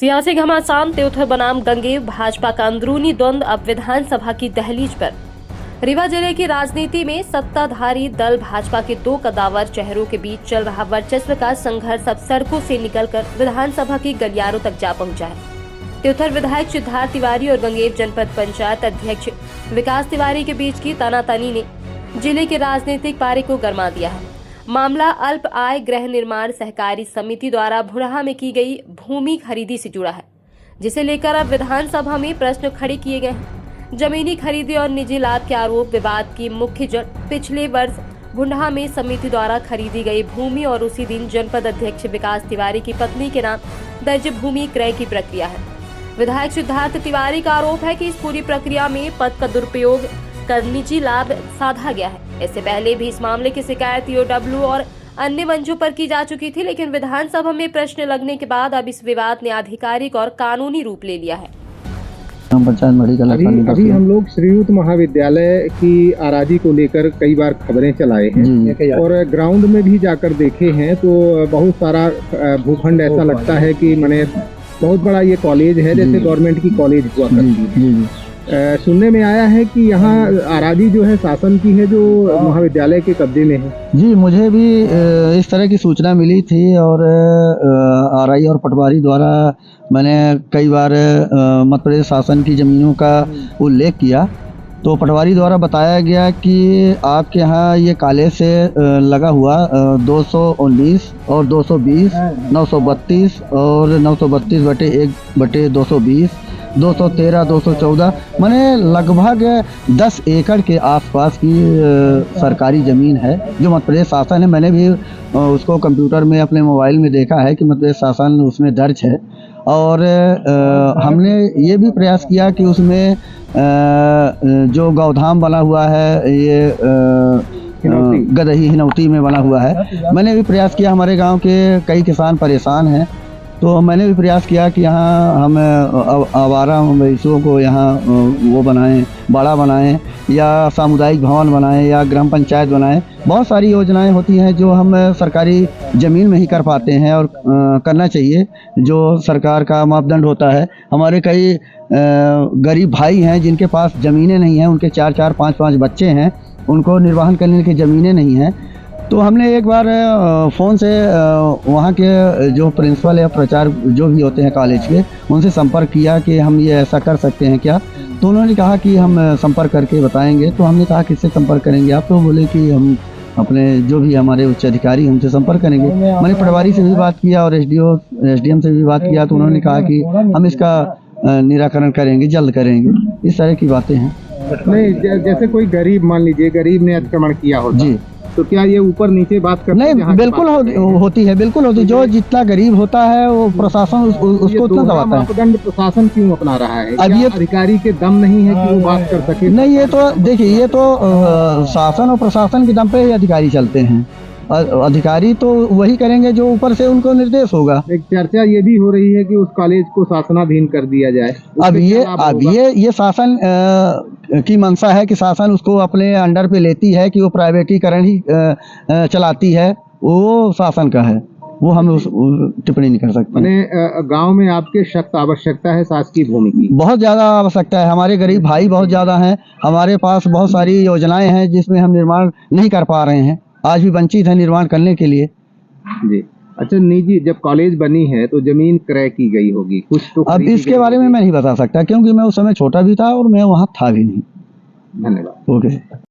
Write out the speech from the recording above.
सियासी घमासान त्योथर बनाम गंगेव भाजपा का अंदरूनी द्वंद्व अब विधानसभा की दहलीज पर। रीवा जिले की राजनीति में सत्ताधारी दल भाजपा के दो कद्दावर चेहरों के बीच चल रहा वर्चस्व का संघर्ष अब सड़कों से निकलकर विधानसभा की गलियारों तक जा पहुंचा है। त्योथर विधायक सिद्धार्थ तिवारी और गंगेव जनपद पंचायत अध्यक्ष विकास तिवारी के बीच की तनातनी ने जिले के राजनीतिक पारे को गरमा दिया है। मामला अल्प आय गृह निर्माण सहकारी समिति द्वारा भुरहा में की गई भूमि खरीदी से जुड़ा है, जिसे लेकर अब विधानसभा में प्रश्न खड़े किए गए हैं। जमीनी खरीदी और निजी लाभ के आरोप विवाद की मुख्य जड़ पिछले वर्ष भुंडहा में समिति द्वारा खरीदी गई भूमि और उसी दिन जनपद अध्यक्ष विकास तिवारी की पत्नी के नाम दर्ज भूमि क्रय की प्रक्रिया है। विधायक सिद्धार्थ तिवारी का आरोप है कि इस पूरी प्रक्रिया में पद का दुरुपयोग कर निजी लाभ साधा गया है। इससे पहले भी इस मामले की शिकायत ईओडब्ल्यू और अन्य मंचों पर की जा चुकी थी, लेकिन विधानसभा में प्रश्न लगने के बाद अब इस विवाद ने आधिकारिक और कानूनी रूप ले लिया है। अभी हम लोग श्रीयुत महाविद्यालय की आराजी को लेकर कई बार खबरें चलाए हैं और ग्राउंड में भी जाकर देखे हैं, तो बहुत सारा भूखंड ऐसा लगता है कि माने बहुत बड़ा ये कॉलेज है, जैसे गवर्नमेंट की कॉलेज हुआ करती है। सुनने में आया है कि यहाँ आराजी जो है शासन की है, जो महाविद्यालय के कब्जे में है। जी, मुझे भी इस तरह की सूचना मिली थी और आरआई और पटवारी द्वारा मैंने कई बार मध्य प्रदेश शासन की ज़मीनों का उल्लेख किया, तो पटवारी द्वारा बताया गया कि आपके यहाँ ये कॉलेज से लगा हुआ 219 और 220, 932 और 932/1/220, 213, 214 माने लगभग 10 एकड़ के आसपास की सरकारी ज़मीन है जो मध्य प्रदेश शासन है। मैंने भी उसको कंप्यूटर में अपने मोबाइल में देखा है कि मध्य प्रदेश शासन उसमें दर्ज है और हमने ये भी प्रयास किया कि उसमें जो गौधाम बना हुआ है, ये गदही हिनौती में बना हुआ है, मैंने भी प्रयास किया। हमारे गांव के कई किसान परेशान हैं, तो मैंने भी प्रयास किया कि यहाँ हम आवारा मवेशियों को यहाँ वो बनाएं, बड़ा बनाएं या सामुदायिक भवन बनाएं या ग्राम पंचायत बनाएं। बहुत सारी योजनाएं होती हैं जो हम सरकारी ज़मीन में ही कर पाते हैं और करना चाहिए, जो सरकार का मापदंड होता है। हमारे कई गरीब भाई हैं जिनके पास ज़मीनें नहीं हैं, उनके 4-4, 5-5 बच्चे हैं, उनको निर्वाहन करने की ज़मीनें नहीं हैं। तो हमने एक बार फ़ोन से वहाँ के जो प्रिंसिपल या प्राचार्य जो भी होते हैं कॉलेज के, उनसे संपर्क किया कि हम ये ऐसा कर सकते हैं क्या। तो उन्होंने कहा कि हम संपर्क करके बताएंगे। तो हमने कहा किससे संपर्क करेंगे आप, तो बोले कि हम अपने जो भी हमारे उच्च अधिकारी उनसे संपर्क करेंगे। मैंने पटवारी से भी बात किया और एसडीएम से भी बात किया, तो उन्होंने कहा कि हम इसका निराकरण करेंगे, जल्द करेंगे। इस तरह की बातें हैं। नहीं, जैसे कोई गरीब, मान लीजिए गरीब ने अतिक्रमण किया होता जी, तो क्या ये ऊपर नीचे बात करते हैं? नहीं, बिल्कुल होती है, बिल्कुल होती है। जो जितना गरीब होता है वो प्रशासन उसको उतना दबाता है। मापदंड प्रशासन क्यों अपना रहा है? अब ये अधिकारी के दम नहीं है कि वो बात कर सके? नहीं, ये तो देखिए, ये तो शासन और प्रशासन के दम पे ही अधिकारी चलते हैं। अधिकारी तो वही करेंगे जो ऊपर से उनको निर्देश होगा। एक चर्चा ये भी हो रही है कि उस कॉलेज को शासनाधीन कर दिया जाए। अब ये शासन की मंशा है कि शासन उसको अपने अंडर पे लेती है कि वो प्राइवेटीकरण ही चलाती है, वो शासन का है, वो हम टिप्पणी नहीं कर सकते। मैंने गांव में आपके सख्त आवश्यकता है शासकीय भूमि की, बहुत ज़्यादा आवश्यकता है। हमारे गरीब भाई बहुत ज़्यादा हैं, हमारे पास बहुत सारी योजनाएं हैं जिसमें हम निर्माण नहीं कर पा रहे हैं, आज भी वंचित है निर्माण करने के लिए। जी, अच्छा, निजी जब कॉलेज बनी है तो जमीन क्रय की गई होगी कुछ, तो अब इसके बारे में मैं नहीं बता सकता क्योंकि मैं उस समय छोटा भी था और मैं वहाँ था भी नहीं। धन्यवाद। ओके।